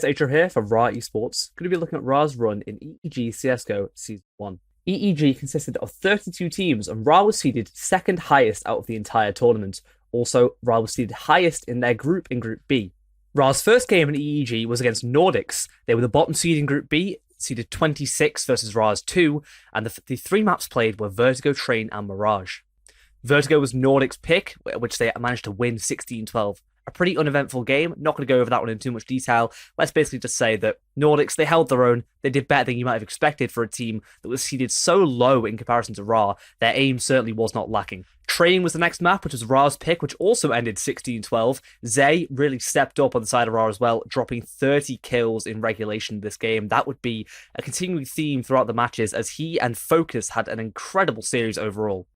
Atro here for Ra Esports. Going to be looking at Ra's run in EEG CSGO Season 1. EEG consisted of 32 teams and Ra was seeded second highest out of the entire tournament. Also, Ra was seeded highest in their group in Group B. Ra's first game in EEG was against Nordics. They were the bottom seed in Group B, seeded 26 versus Ra's 2, and the three maps played were Vertigo, Train, and Mirage. Vertigo was Nordic's pick, which they managed to win 16-12. A pretty uneventful game. Not going to go over that one in too much detail. Let's basically just say that Nordics, they held their own. They did better than you might have expected for a team that was seeded so low in comparison to Ra. Their aim certainly was not lacking. Train was the next map, which was Ra's pick, which also ended 16-12. Zay really stepped up on the side of Ra as well, dropping 30 kills in regulation this game. That would be a continuing theme throughout the matches, as he and Focus had an incredible series overall.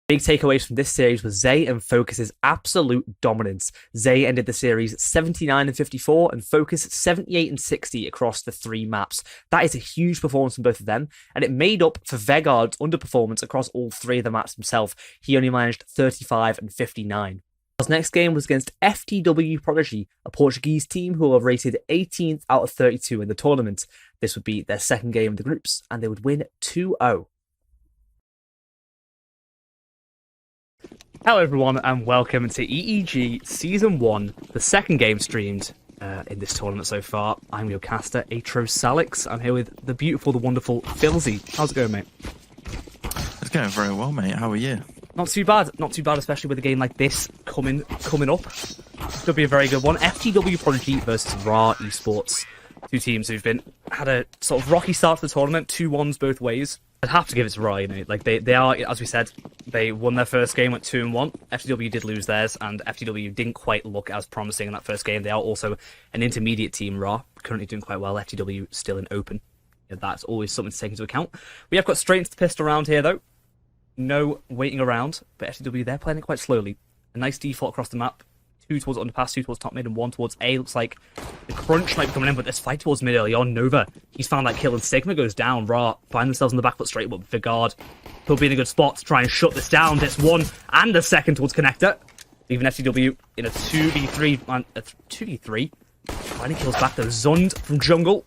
Big takeaways from this series was Zay and Focus's absolute dominance. Zay ended the series 79-54 and Focus 78-60 across the 3 maps. That is a huge performance from both of them, and it made up for Vegard's underperformance across all 3 of the maps himself. He only managed 35-59. His next game was against FTW Prodigy, a Portuguese team who are rated 18th out of 32 in the tournament. This would be their second game of the groups, and they would win 2-0. Hello everyone and welcome to EEG Season 1, the second game streamed in this tournament so far. I'm your caster, Atros Salix. I'm here with the beautiful, the wonderful Philzy. How's it going, mate? It's going very well, mate. How are you? Not too bad, especially with a game like this coming up. Could be a very good one. FTW Prodigy versus Ra Esports. 2 teams who've had a sort of rocky start to the tournament, 2-1s both ways. I'd have to give it to Ra, you know, like they are, as we said, they won their first game, went 2-1. FTW did lose theirs, and FTW didn't quite look as promising in that first game. They are also an intermediate team, Ra, currently doing quite well. FTW still in open. Yeah, that's always something to take into account. We have got straight into the pistol round here, though. No waiting around, but FTW, they're playing it quite slowly. A nice default across the map. 2 towards underpass, 2 towards top mid, and 1 towards A. Looks like the crunch might be coming in, but this fight towards mid early on. Nova, he's found that kill, and Sigma goes down. Ra find themselves on the back foot straight, but Vigard will be in a good spot to try and shut this down. Gets 1 and a second towards Connector. Leaving FTW in a 2v3. 2v3. Finally kills back, though. Zund from jungle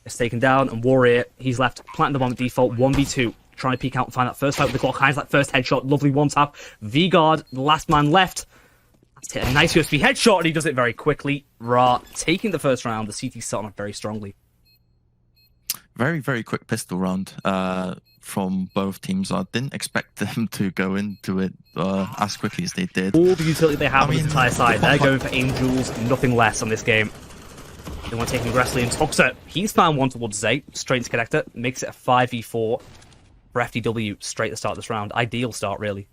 is taken down, and Warrior, he's left planting the bomb at default. 1v2. Trying to peek out and find that first fight with the Glock. Hines that first headshot. Lovely 1-tap. Vigard, the last man left. Hit a nice USB headshot, and he does it very quickly. Ra taking the first round. The CT starting off very strongly. Very, very quick pistol round from both teams. I didn't expect them to go into it as quickly as they did. All the utility they have on this entire side. They're going for Angels, nothing less on this game. They want to take him aggressively, and Toxa, he's found 1 towards Zay. Straight into Connector. Makes it a 5v4 for FTW straight at the start of this round. Ideal start, really.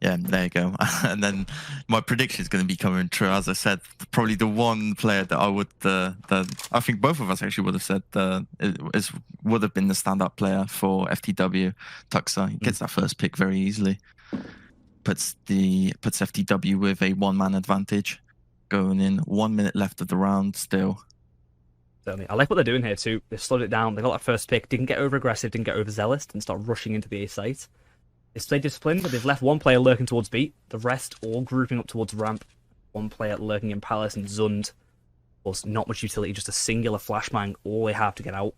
Yeah, there you go. And then my prediction is going to be coming true. As I said, probably the one player that I would, I think both of us actually would have said would have been the standout player for FTW. Tuxa, he gets that first pick very easily. Puts FTW with a 1-man advantage, going in. 1 minute left of the round still. Certainly. I like what they're doing here too. They've slowed it down. They got that first pick, didn't get over aggressive, didn't get overzealous, didn't start rushing into the A site. They stayed disciplined, but they've left 1 player lurking towards B, the rest all grouping up towards ramp. 1 player lurking in Palace, and Zund. Of course, not much utility, just a singular flashbang, all they have to get out.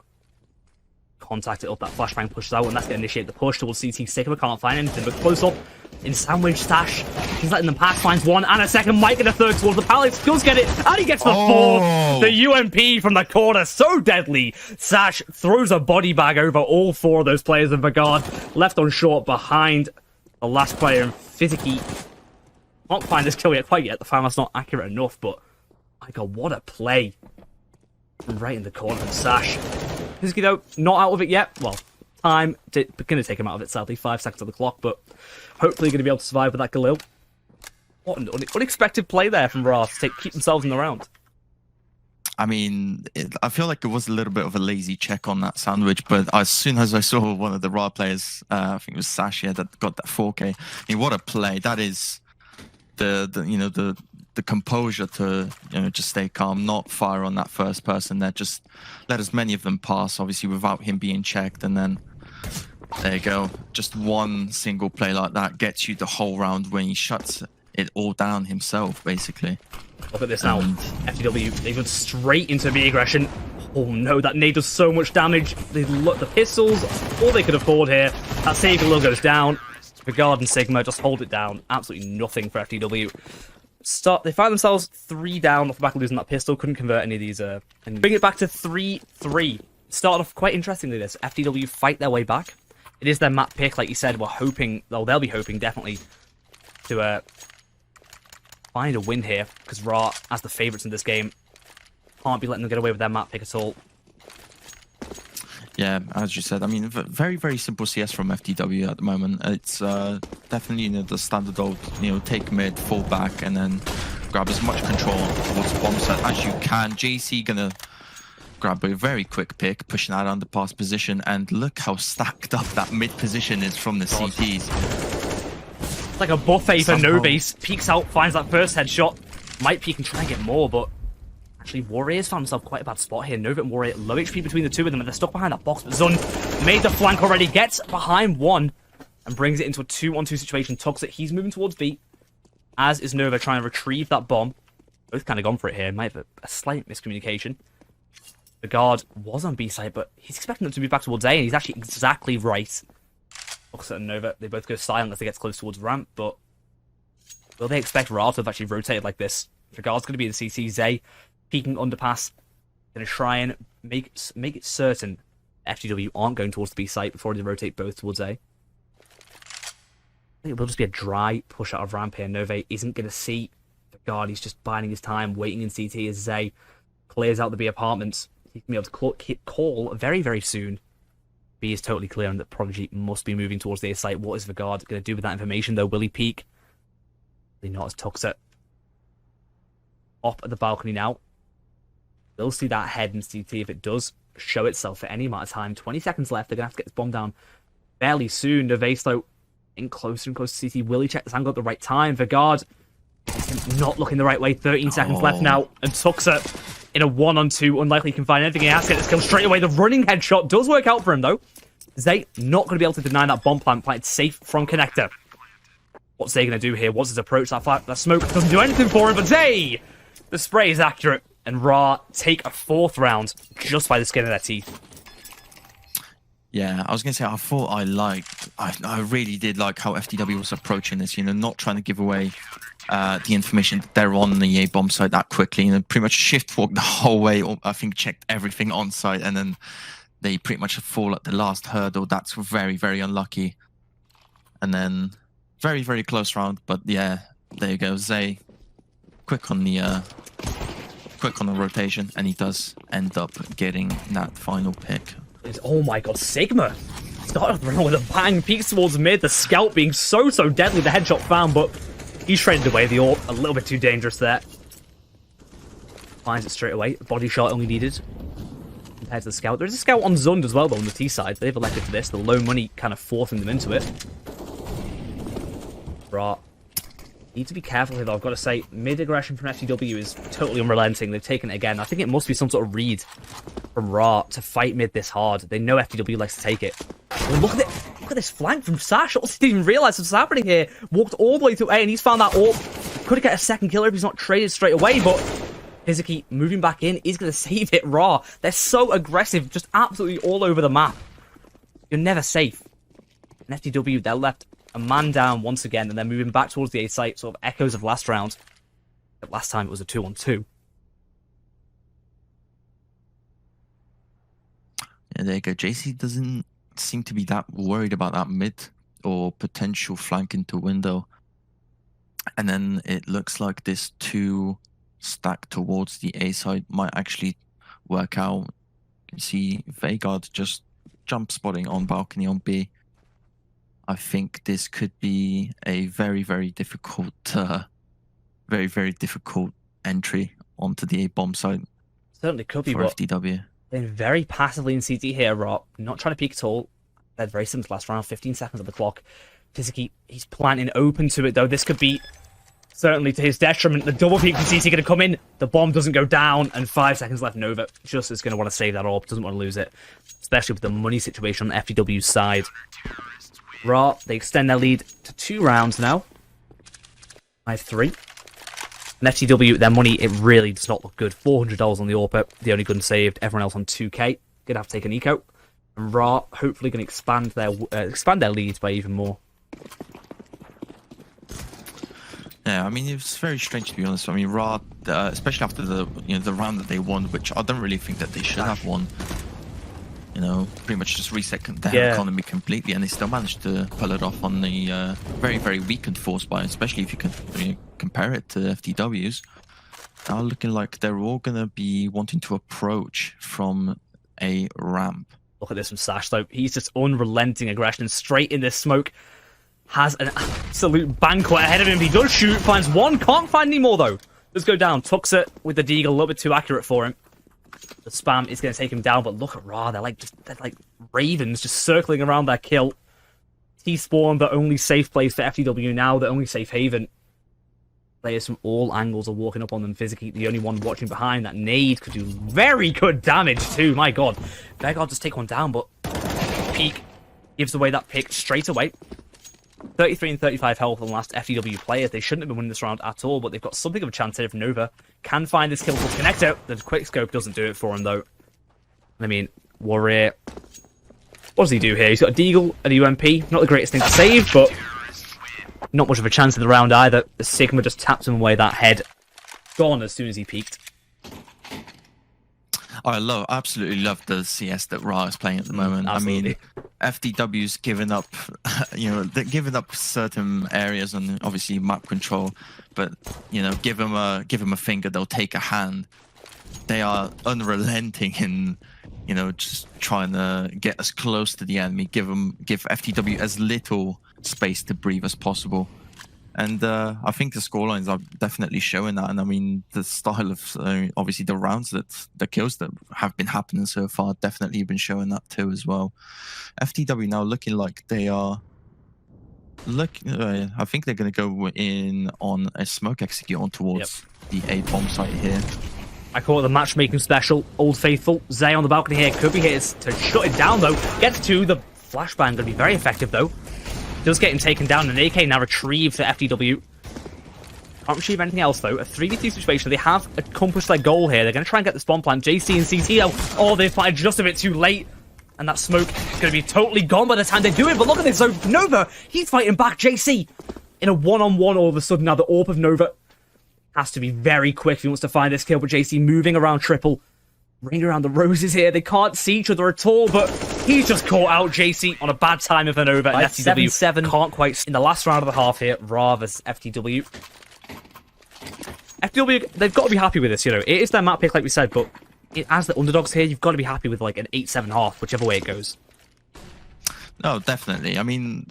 Contact it up, that flashbang pushes out, and that's going to initiate the push towards CT. Sigma can't find anything, but close up in Sandwich Stash. He's letting them pass, finds 1 and a second, might get a third towards the Palace. Does get it, and he gets the 4th. The UMP from the corner, so deadly. Sash throws a body bag over all 4 of those players, and Vigard left on short behind the last player, and Fiziki can't find this kill yet, quite yet. The farmer's not accurate enough, but my god, what a play. Right in the corner from Sash. Fiziki, though, not out of it yet. Well, time going to take him out of it, sadly. 5 seconds on the clock, but hopefully going to be able to survive with that Galil. What an unexpected play there from Ra to keep themselves in the round. I mean, I feel like it was a little bit of a lazy check on that sandwich, but as soon as I saw one of the Ra players, I think it was Sash, yeah, that got that 4K. I mean, what a play! That is the composure to just stay calm, not fire on that first person there. Just let as many of them pass, obviously without him being checked, and then there you go. Just 1 single play like that gets you the whole round when he shuts it all down himself, basically. Look at this now. FTW, they went straight into B aggression. Oh no, that nade does so much damage. They look the pistols, all they could afford here. That save low goes down. Vigard and Sigma just hold it down. Absolutely nothing for FTW. They find themselves 3 down off the back of losing that pistol. Couldn't convert any of these. And bring it back to 3-3. Started off quite interestingly. This FTW fight their way back. It is their map pick, like you said. We're hoping, well, they'll be hoping definitely to find a win here, because Ra, as the favourites in this game, can't be letting them get away with their map pick at all. Yeah, as you said, I mean, very, very simple CS from FTW at the moment. It's definitely, the standard old, take mid, fall back, and then grab as much control towards the bomb set as you can. JC gonna grab a very quick pick, pushing out on the pass position, and look how stacked up that mid position is from the CTs. It's like a buffet for Nobase. Peeks out, finds that first headshot. Might peek and try and get more, but actually Warrior's found himself quite a bad spot here. Nova and Warrior, low HP between the two of them, and they're stuck behind that box. But Zun made the flank already, gets behind one, and brings it into a 2-on-2 situation. Tucks it, he's moving towards B, as is Nova trying to retrieve that bomb. Both kind of gone for it here. Might have a slight miscommunication. The guard was on B side, but he's expecting them to move back towards A, and he's actually exactly right. Tucks and Nova, they both go silent as they get close towards ramp, but will they expect Ra to have actually rotated like this? The guard's going to be in CC. Zay peeking underpass. Going to try and make it certain FTW aren't going towards the B site before they rotate both towards A. I think it will just be a dry push out of ramp here. Nove isn't going to see the guard. He's just biding his time, waiting in CT as Zay clears out the B apartments. He can be able to call very, very soon. B is totally clear and that Prodigy must be moving towards the A site. What is the guard going to do with that information, though? Will he peek? Really not as Tuxer. Up at the balcony now. We'll see that head in CT if it does show itself for any amount of time. 20 seconds left. They're going to have to get this bomb down fairly soon. Nervase, though, in closer and closer to CT. Will he check this angle at the right time? Vigard not looking the right way. 13 seconds left now. And Tuxer in a 1-on-2. Unlikely he can find anything. He has to get this kill straight away. The running headshot does work out for him, though. Zay not going to be able to deny that bomb plant. Planted safe from Connector. What's Zay going to do here? What's his approach? That smoke doesn't do anything for him, but Zay! The spray is accurate. And Ra take a 4th round just by the skin of their teeth. Yeah, I was going to say, I really did like how FTW was approaching this, not trying to give away the information that they're on the A bomb site that quickly, pretty much shift walk the whole way, or I think checked everything on site, and then they pretty much fall at the last hurdle. That's very, very unlucky. And then very, very close round, but yeah, there you go. Zay, quick on the rotation, and he does end up getting that final pick. Oh my god, Sigma started off the round with a bang, peeks towards mid, the scout being so deadly, the headshot found, but he's traded away the AWP, a little bit too dangerous there. Finds it straight away, body shot only needed compared to the scout. There's a scout on Zund as well, though, on the T side. They've elected for this, the low money kind of forcing them into it. Right. Need to be careful here, though. I've got to say, mid-aggression from FTW is totally unrelenting. They've taken it again. I think it must be some sort of read from Ra to fight mid this hard. They know FTW likes to take it. Oh, look at it. Look at this flank from Sash. I didn't even realise what's happening here. Walked all the way through A, and he's found that AWP. Could get a second killer if he's not traded straight away, but Hizuki moving back in is going to save it. Ra. They're so aggressive, just absolutely all over the map. You're never safe. And FTW, they're left a man down once again, and they're moving back towards the A site, sort of echoes of last round. But last time it was a 2-on-2. Yeah, there you go. JC doesn't seem to be that worried about that mid or potential flank into window. And then it looks like this 2 stack towards the A side might actually work out. You can see Vagard just jump spotting on balcony on B. I think this could be a very, very difficult, entry onto the A bomb site. Certainly could be, for but FTW. They're very passively in CT here, Rob. Not trying to peek at all. They're very similar to last round. 15 seconds on the clock. Hizuki, he's planting open to it, though. This could be certainly to his detriment. The double peek from CT going to come in. The bomb doesn't go down, and 5 seconds left. Nova just is going to want to save that AWP. Doesn't want to lose it, especially with the money situation on the FTW side. Ra, they extend their lead to 2 rounds now. 5-3. And FTW, their money, it really does not look good. $400 on the AWP, the only gun saved. Everyone else on 2K. Gonna have to take an eco. And Ra, hopefully going to expand their lead by even more. Yeah, I mean, it was very strange, to be honest. I mean, Ra, especially after the round that they won, which I don't really think that they should have won. Pretty much just reset their economy completely, and they still managed to pull it off on the very, very weakened force buy, especially if you can compare it to FTW's. Now looking like they're all going to be wanting to approach from a ramp. Look at this from Sash, though. He's just unrelenting aggression straight in this smoke. Has an absolute banquet ahead of him. He does shoot, finds one, can't find any more, though. Does go down. Tucks it with the deagle, a little bit too accurate for him. The spam is going to take him down, but look at Ra. They're like ravens just circling around their kill. T-spawn, the only safe place for FTW now, the only safe haven. Players from all angles are walking up on them physically. The only one watching behind, that nade could do very good damage too. My god. Vegard just take one down, but Peak gives away that pick straight away. 33 and 35 health on the last FTW players. They shouldn't have been winning this round at all, but they've got something of a chance here if Nova can find this kill for Connector. The quick scope doesn't do it for him though. I mean, Warrior, what does he do here? He's got a Deagle, an UMP. Not the greatest thing to save, but not much of a chance in the round either. The Sigma just taps him away. That head gone as soon as he peeked. I absolutely love the CS that Ra is playing at the moment. Absolutely. I mean, FTW's given up, they're giving up certain areas on obviously map control, but give them a finger, they'll take a hand. They are unrelenting in, just trying to get as close to the enemy, give FTW as little space to breathe as possible. And I think the scorelines are definitely showing that. And I mean, the style of, obviously the rounds, the kills that have been happening so far definitely been showing that too as well. FTW now looking like they are, I think they're going to go in on a smoke execute on towards the A bomb site here. I call it the matchmaking special. Old Faithful, Zay on the balcony here, could be hit to shut it down though. Gets to the flashbang, going to be very effective though. Does get him taken down, and AK now retrieved for FTW. Can't retrieve anything else, though. A 3v3 situation. They have accomplished their goal here. They're going to try and get the spawn plant. JC and CT, oh, they've fired just a bit too late. And that smoke is going to be totally gone by the time they do it. But look at this. So Nova, he's fighting back JC. In a one-on-one all of a sudden. Now the AWP of Nova has to be very quick if he wants to find this kill. But JC moving around triple. Ring around the roses here. They can't see each other at all, but he's just caught out JC on a bad time of an over. And FTW 7-7 can't quite in the last round of the half here. Ra versus FTW. FTW, they've got to be happy with this. It is their map pick, like we said, but as the underdogs here, you've got to be happy with like an 8-7 half, whichever way it goes. No, definitely. I mean,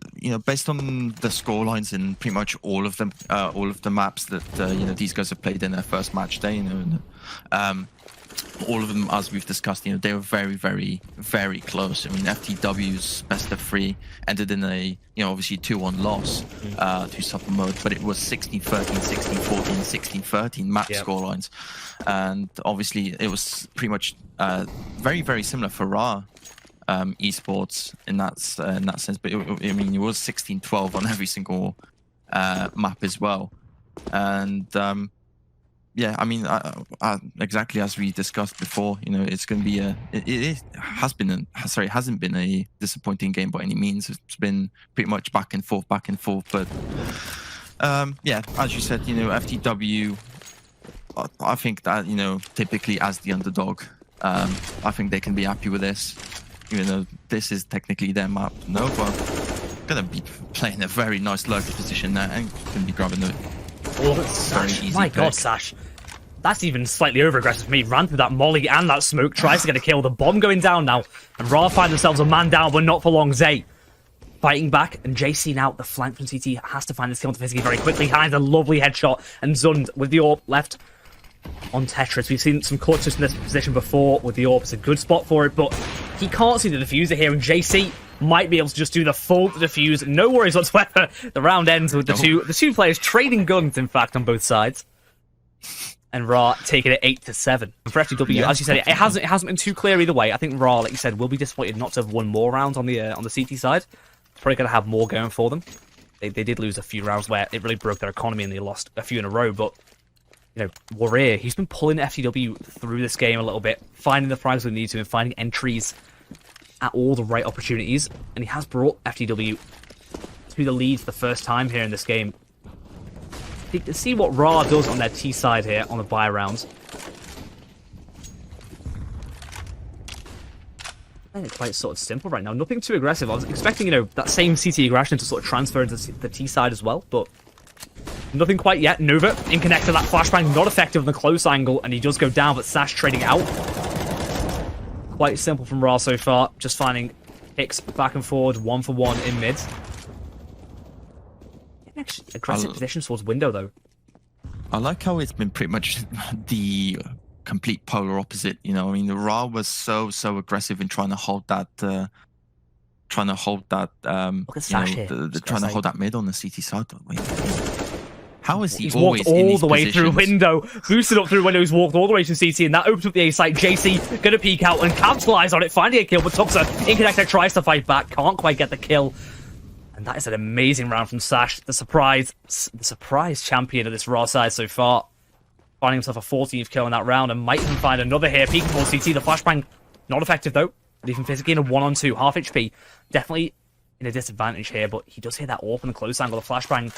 based on the scorelines in pretty much all of them, all of the maps that these guys have played in their first match day, all of them, as we've discussed, they were very, very, very close. I mean, FTW's best of 3 ended in a, obviously 2-1 loss to Suffer Mode, but it was 16-13, 16-14, 16-13 map scorelines. And obviously, it was pretty much very, very similar for Ra esports in that sense. But I mean, it was 16-12 on every single map as well. And yeah, I mean, exactly as we discussed before, it's going to be hasn't been a disappointing game by any means. It's been pretty much back and forth. But yeah, as you said, FTW, I think that, typically as the underdog, I think they can be happy with this, even though this is technically their map. Nova going to be playing a very nice lurker position there and going to be grabbing the Sash. My god, Sash. That's even slightly over-aggressive for me. Ran through that molly and that smoke. Tries to get a kill. The bomb going down now. And Ra find themselves a man down, but not for long. Zay fighting back. And JC now, the flank from CT, has to find this kill to physically very quickly. Finds a lovely headshot. And Zund with the AWP left on Tetris. We've seen some clutches in this position before with the AWP. It's a good spot for it, but he can't see the diffuser here. And JC might be able to just do the full defuse. No worries whatsoever. The round ends with the two players trading guns, in fact, on both sides. And Ra taking it 8-7. And for FTW, as you said, it hasn't been too clear either way. I think Ra, like you said, will be disappointed not to have won more rounds on the CT side. Probably going to have more going for them. They did lose a few rounds where it really broke their economy and they lost a few in a row. But Warrior, he's been pulling FTW through this game a little bit, finding the frags they need to and finding entries at all the right opportunities, and he has brought FTW to the lead for the first time here in this game. You can see what Ra does on their T side here on the buy rounds. I think it's quite sort of simple right now. Nothing too aggressive. I was expecting, that same CT aggression to sort of transfer into the T side as well, but nothing quite yet. Nova in connect to that flashbang, not effective on the close angle, and he does go down, but Sash trading out. Quite simple from Ra so far, just finding hicks back and forward, 1-for-1 in mid. Aggressive position towards window, though. I like how it's been pretty much the complete polar opposite. You know, I mean, the Ra was so aggressive in trying to hold that. Look at Sash here. Trying to hold that mid on the CT side. Wait, how is he He's always walked in all these the way positions? through window, boosted up through window, he's walked all the way to CT, and that opens up the A site. JC gonna peek out and capitalize on it, finding a kill, but Tuxer Inconnector tries to fight back, can't quite get the kill. And that is an amazing round from Sash, the surprise champion of this Raw side so far. Finding himself a 14th kill in that round, and might even find another here. Peeking towards CT, the flashbang, not effective though. Leaving physically in a 1-on-2, half HP. Definitely in a disadvantage here, but he does hit that AWP in the close angle. The flashbang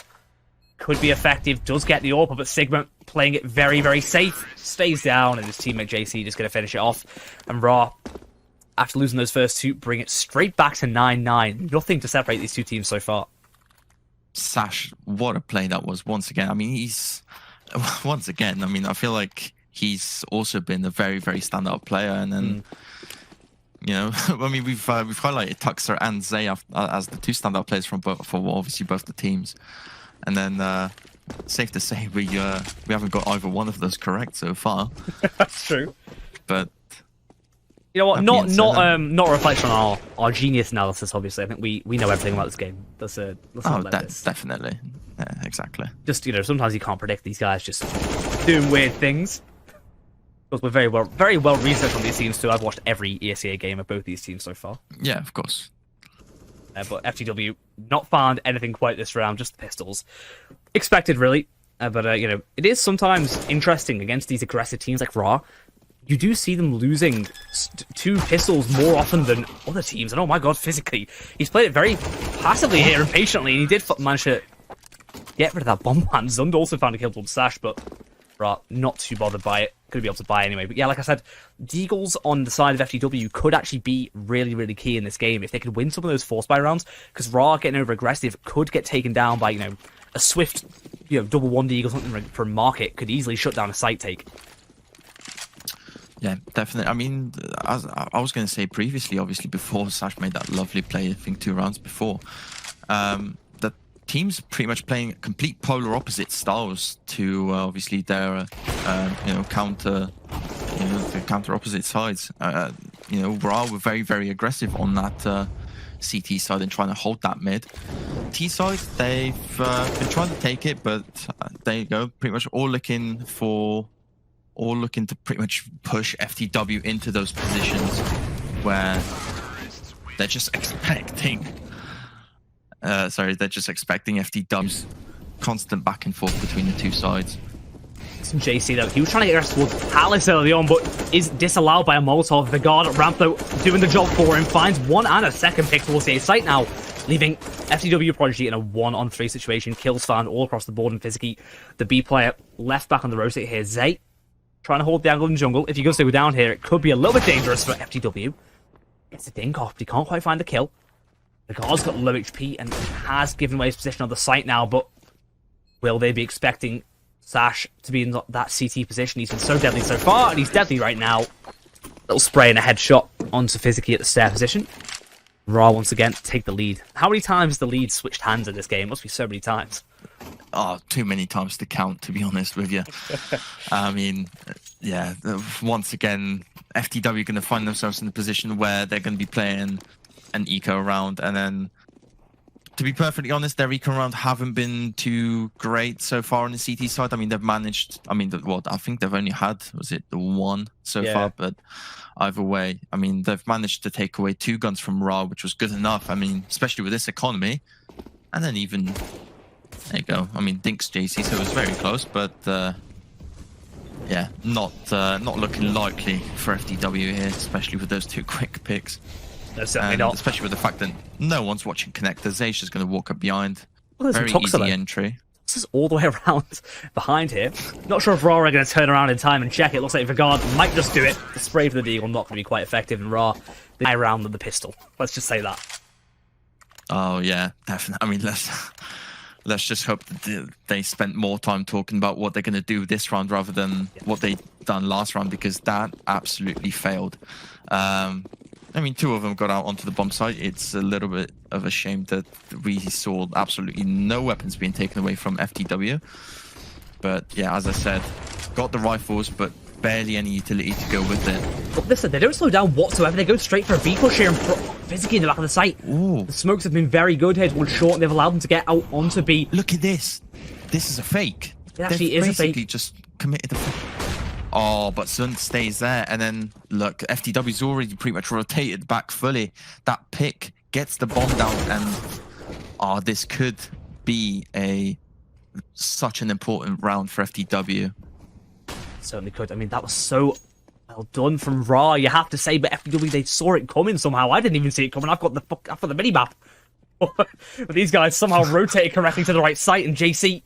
could be effective, does get the AWP, but Sigma playing it very safe. Stays down, and his teammate JC just going to finish it off. And Raw, after losing those first two, bring it straight back to 9-9. Nothing to separate these two teams so far. Sash, what a play that was once again. I mean, I mean, I feel like he's also been a very standout player, and then you know, I mean, we've highlighted Tuxer and Zay as the two standout players for obviously both the teams, and then safe to say we haven't got either one of those correct so far. That's true. But you know what? Not a reflection on our genius analysis. Obviously, I think we know everything about this game. Let's not let this. Definitely, yeah, exactly. Just, you know, sometimes you can't predict these guys just doing weird things. Because we're very well researched on these teams too. I've watched every ESEA game of both these teams so far. Yeah, of course. But FTW not found anything quite this round, just the pistols. Expected, really. But you know, it is sometimes interesting against these aggressive teams like Raw. You do see them losing two pistols more often than other teams. And oh my god, physically, he's played it very passively here and patiently, and he did manage to get rid of that bomb plan. Zund also found a kill towards Sash, but Raw not too bothered by it. Going to be able to buy anyway. But yeah, like I said, Deagles on the side of FTW could actually be really key in this game if they could win some of those force buy rounds, because Raw getting over aggressive could get taken down by, you know, a swift, you know, double one Deagle, something from Market could easily shut down a site take. Yeah, definitely. I mean, as I was going to say previously, obviously before Sash made that lovely play, I think 2 rounds before, the teams pretty much playing complete polar opposite styles to obviously their you know, counter opposite sides. You know, Ra were very aggressive on that CT side and trying to hold that mid. T side, they've been trying to take it, but there you go, pretty much all looking to pretty much push FTW into those positions where they're just expecting FTW's constant back and forth between the two sides. Some JC though, he was trying to get towards Palace early on, but is disallowed by a Molotov. The guard at ramp though, doing the job for him, finds one and a second pick towards the A site now, leaving FTW Prodigy in a 1-on-3 situation. Kills found all across the board, and physically the B player left back on the rotate here. Zay trying to hold the angle in jungle. If he goes to go down here, it could be a little bit dangerous for FTW. Gets a dink off, but he can't quite find the kill. The guard's got low HP and has given away his position on the site now, but will they be expecting Sash to be in that CT position? He's been so deadly so far, and he's deadly right now. Little spray and a headshot onto physically at the stair position. Ra once again take the lead. How many times has the lead switched hands in this game? Must be so many times. Oh, too many times to count, to be honest with you. I mean, yeah, once again, FTW are going to find themselves in a position where they're going to be playing an eco round, and then, to be perfectly honest, their eco round haven't been too great so far on the CT side. I mean, they've managed, I think they've only had, was it the one so far, but either way, I mean, they've managed to take away 2 guns from Ra, which was good enough. I mean, especially with this economy, and then even, there you go. I mean, Dink's JC, so it was very close, but yeah, not looking likely for FTW here, especially with those 2 quick picks. No, certainly not. Especially with the fact that no one's watching Connector. Zay's just going to walk up behind. Well, very easy entry. This is all the way around behind here. Not sure if Raw are going to turn around in time and check it. Looks like Vigard might just do it. The spray for the Deagle not going to be quite effective, and Raw the high round than the pistol. Let's just say that. Oh yeah, definitely. I mean, let's just hope that they spent more time talking about what they're going to do this round rather than what they done last round, because that absolutely failed. I mean, 2 of them got out onto the bomb site. It's a little bit of a shame that we saw absolutely no weapons being taken away from FTW. But yeah, as I said, got the rifles, but barely any utility to go with it. But listen, they don't slow down whatsoever. They go straight for a V push here and physically in the back of the site. Ooh. The smokes have been very good here towards short, and they've allowed them to get out onto B. Look at this. This is a fake. It actually is a fake. Basically just committed a fake. Oh, but Sun stays there. And then, look, FTW's already pretty much rotated back fully. That pick gets the bomb down, and this could be such an important round for FTW. Certainly could. I mean, that was so well done from Ra, you have to say, but FTW, they saw it coming somehow. I didn't even see it coming. I've got the mini-map. But these guys somehow rotated correctly to the right site, and JC...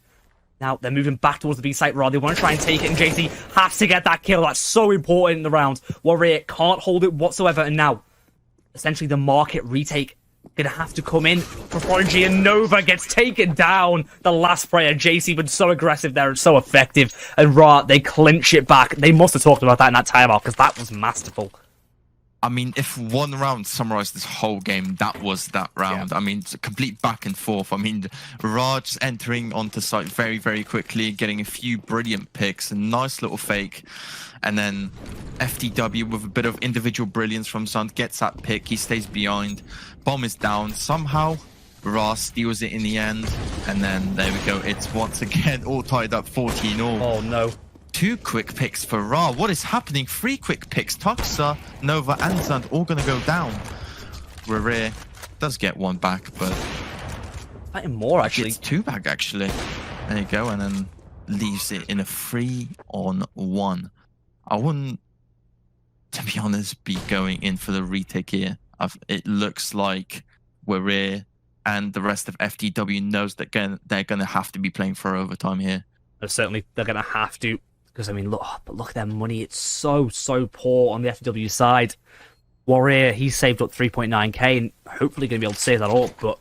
Now, they're moving back towards the B site, Ra. They want to try and take it, and JC has to get that kill. That's so important in the round. Warrior can't hold it whatsoever, and now, essentially, the market retake gonna have to come in. Prodigy and Nova gets taken down. The last player, JC, been so aggressive there and so effective. And Ra, they clinch it back. They must have talked about that in that timeout, because that was masterful. I mean, if one round summarized this whole game, that was that round. Yeah. I mean, it's a complete back and forth. I mean, Raj entering onto site very, very quickly, getting a few brilliant picks, a nice little fake. And then FTW with a bit of individual brilliance from Sun gets that pick. He stays behind. Bomb is down. Somehow, Ra steals it in the end. And then there we go. It's once again all tied up 14-all. Oh, no. 2 quick picks for Ra. What is happening? 3 quick picks. Tuxa, Nova, and Zund all going to go down. Rare does get 1 back, but... Fighting more, actually. It's 2 back, actually. There you go, and then leaves it in a 3-on-1. I wouldn't, to be honest, be going in for the retake here. It looks like Rare and the rest of FTW knows that they're going to have to be playing for overtime here. Certainly, they're going to have to. Because, I mean, look at their money. It's so poor on the FW side. Warrior, he's saved up 3.9k and hopefully going to be able to save that up. But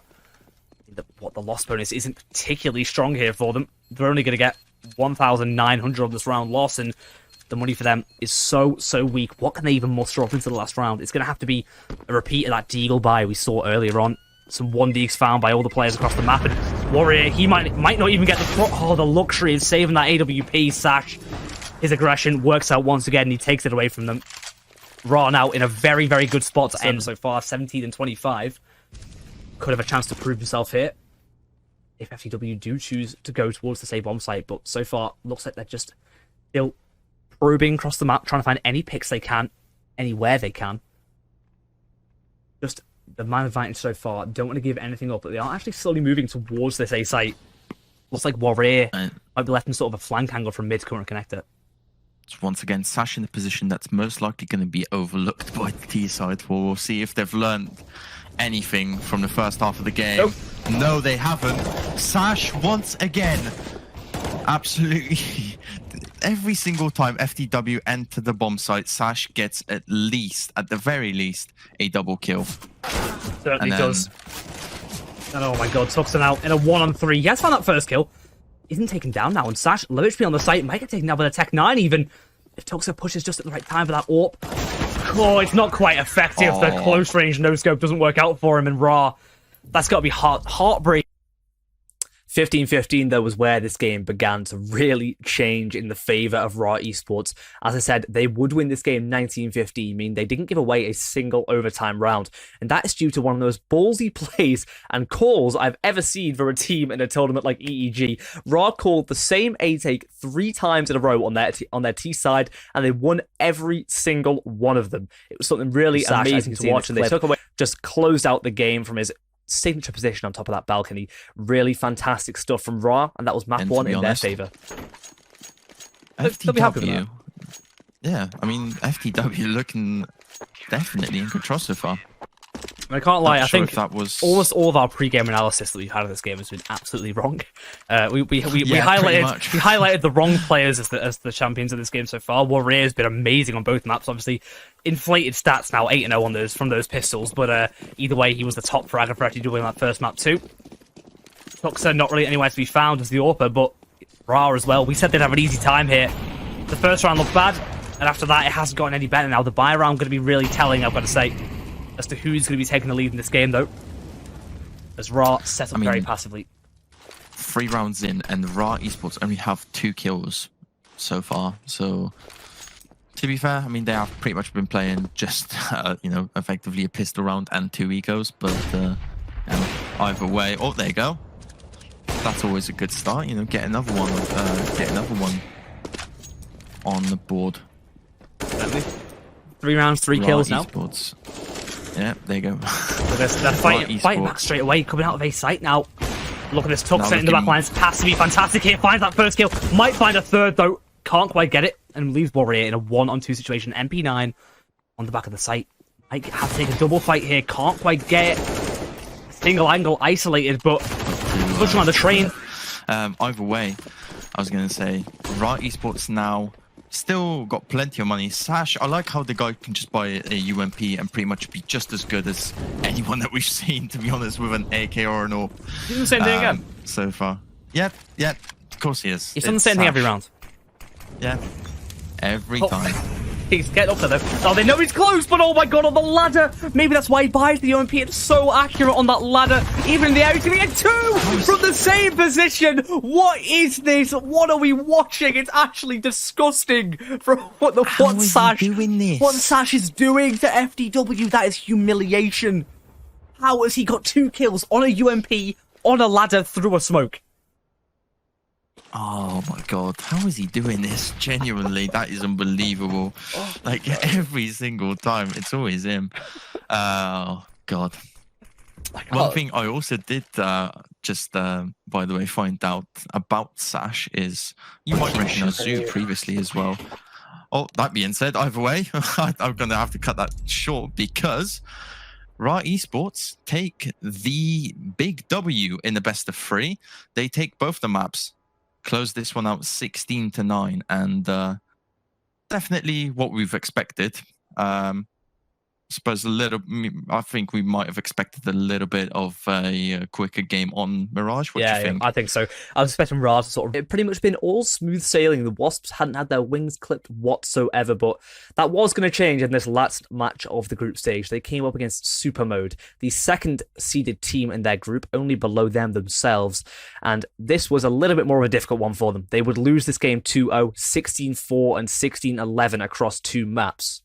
the loss bonus isn't particularly strong here for them. They're only going to get 1,900 on this round loss, and the money for them is so weak. What can they even muster up into the last round? It's going to have to be a repeat of that Deagle buy we saw earlier on. Some 1Ds found by all the players across the map, and Warrior, he might not even get the luxury of saving that AWP. Sash, his aggression works out once again, and he takes it away from them. Ra now in a very good spot to end so far, 17 and 25. Could have a chance to prove himself here if FTW do choose to go towards the save bomb site, but so far looks like they're just still probing across the map, trying to find any picks they can, anywhere they can. Just the man advantage so far. Don't want to give anything up, but they are actually slowly moving towards this A site. Looks like Warrior might be left in sort of a flank angle from mid to current connector. It's once again Sash in the position that's most likely going to be overlooked by the T side. We'll see if they've learned anything from the first half of the game. Nope. No, they haven't. Sash once again, absolutely. Every single time FTW enter the bomb site, Sash gets at the very least, a double kill. Certainly does. And oh my god, Tuxon out in a 1-on-3. He has found that first kill. Isn't taken down now, and Sash, low HP on the site, might get taken down by the Tech 9 even. If Tuxa pushes just at the right time for that AWP. Oh, it's not quite effective. The close range no-scope doesn't work out for him, and Ra, that's got to be heartbreaking. 15-15, though, was where this game began to really change in the favour of Ra Esports. As I said, they would win this game 19-15, meaning they didn't give away a single overtime round. And that is due to one of those ballsy plays and calls I've ever seen for a team in a tournament like EEG. Ra called the same A-take 3 times in a row on their T side, and they won every single one of them. It was something really amazing to watch, and they took away, just closed out the game from his signature position on top of that balcony. Really fantastic stuff from Ra, and that was map 1 in their favour. FTW, yeah, I mean, FTW looking definitely in control so far. I can't lie, I think that was... almost all of our pre-game analysis that we've had of this game has been absolutely wrong. We highlighted the wrong players as the champions of this game so far. Warrior has been amazing on both maps, obviously. Inflated stats now, 8-0 on from those pistols, but either way, he was the top fragger for FTW on that first map too. Tuxa not really anywhere to be found as the AWPer, but Ra as well. We said they'd have an easy time here. The first round looked bad, and after that, it hasn't gotten any better now. The buy round going to be really telling, I've got to say, as to who's going to be taking the lead in this game, though. As Ra set up very passively. 3 rounds in, and Ra Esports only have 2 kills so far. So to be fair. I mean, they have pretty much been playing just, effectively a pistol round and 2 ecos, but either way. Oh, there you go. That's always a good start, get another one on the board. 3 rounds, 3 kills now. Esports. Yeah, there you go. They're fighting that straight away, coming out of A site now. Look at this tuck set in the back lines. Has to be fantastic here. Finds that first kill. Might find a third, though. Can't quite get it. And leaves Warrior in a 1-on-2 situation. MP9 on the back of the site. Might have to take a double fight here. Can't quite get it. Single angle isolated, but pushing on the train. Either way, I was going to say, Riot Esports now still got plenty of money. Sash, I like how the guy can just buy a UMP and pretty much be just as good as anyone that we've seen, to be honest, with an AK or an AWP. He's doing the same thing again. So far. Yeah, of course he is. He's done the same thing every round. Yeah, every time. He's getting up there, though. Oh, they know he's close, but oh my god, on the ladder! Maybe that's why he buys the UMP. It's so accurate on that ladder. Even in the air, he's going to get 2 from the same position. What is this? What are we watching? It's actually disgusting. From what Sash is doing to FDW, that is humiliation. How has he got 2 kills on a UMP on a ladder through a smoke? Oh my god, how is he doing this? Genuinely, that is unbelievable. Like, every single time, it's always him. Oh god. One thing I also did by the way, find out about Sash is, you might recognize Zoo previously as well. Oh, that being said, either way, I'm going to have to cut that short because Riot Esports take the big W in the best of 3. They take both the maps. Close this one out 16-9, and definitely what we've expected. Suppose I think we might have expected a little bit of a quicker game on Mirage. What do you think? Yeah, I think so. I was expecting Mirage to sort of pretty much been all smooth sailing. The Wasps hadn't had their wings clipped whatsoever, but that was going to change in this last match of the group stage. They came up against Super Mode, the second seeded team in their group, only below them themselves, and this was a little bit more of a difficult one for them. They would lose this game 2-0, 16-4, and 16-11 across 2 maps.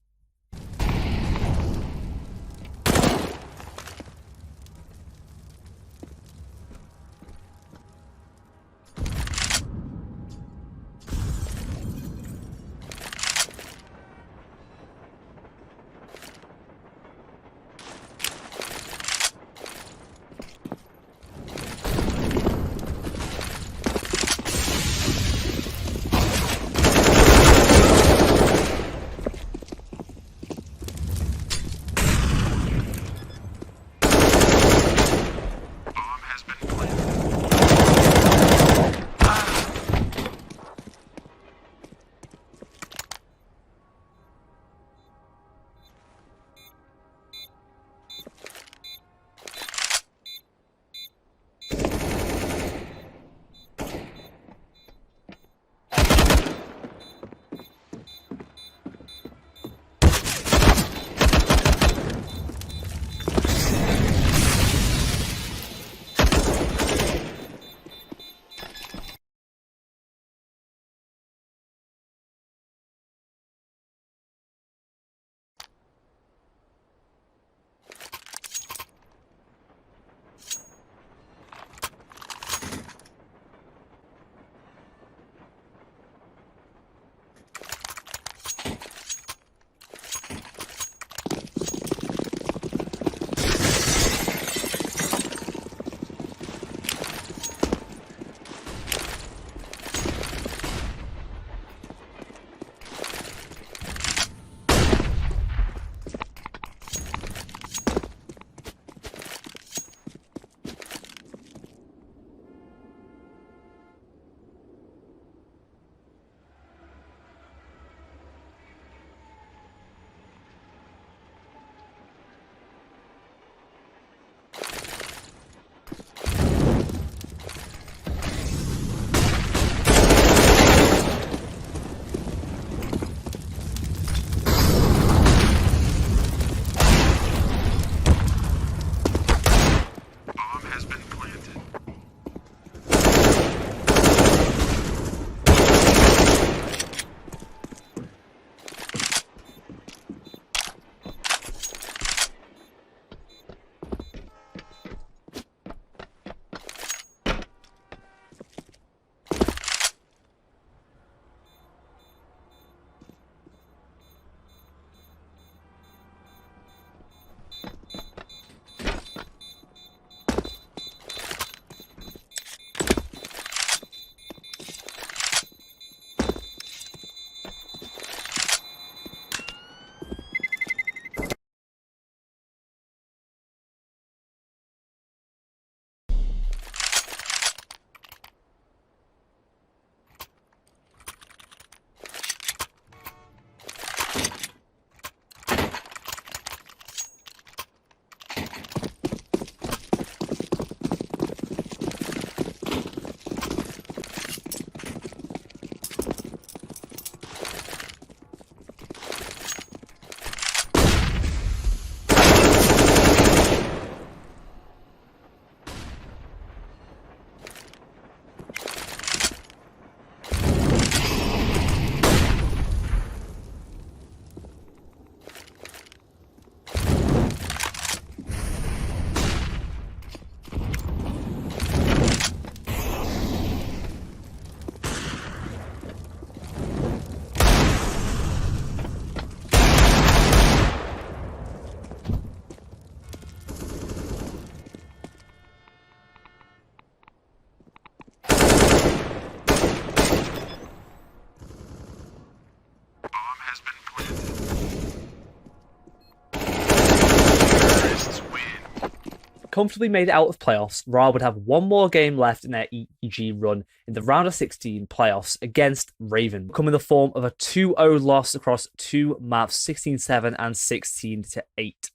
comfortably made it out of playoffs, Ra would have one more game left in their EEG run in the round of 16 playoffs against Raven, come in the form of a 2-0 loss across two maps, 16-7 and 16-8.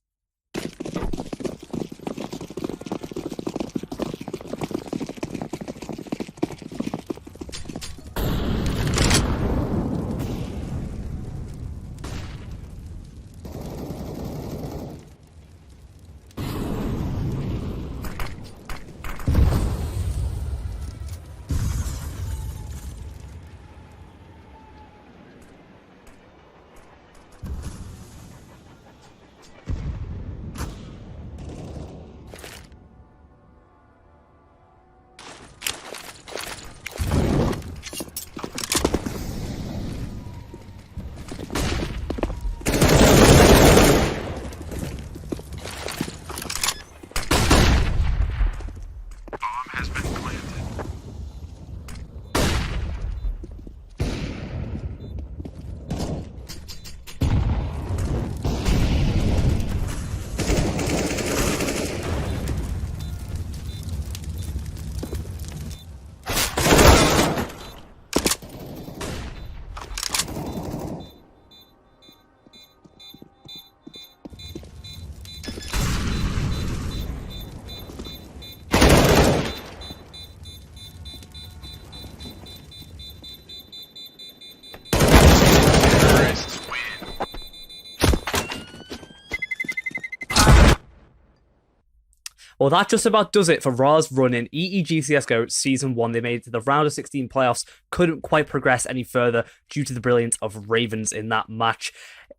Well, that just about does it for Ra's run in EEG CSGO Season 1. They made it to the round of 16 playoffs, couldn't quite progress any further due to the brilliance of Ravens in that match.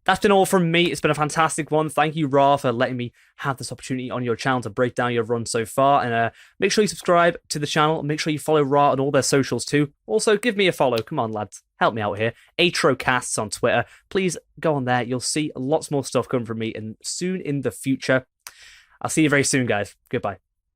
That's been all from me. It's been a fantastic one. Thank you, Ra, for letting me have this opportunity on your channel to break down your run so far. And make sure you subscribe to the channel. Make sure you follow Ra on all their socials too. Also, give me a follow. Come on, lads. Help me out here. Atrocasts on Twitter. Please go on there. You'll see lots more stuff coming from me soon in the future. I'll see you very soon, guys. Goodbye.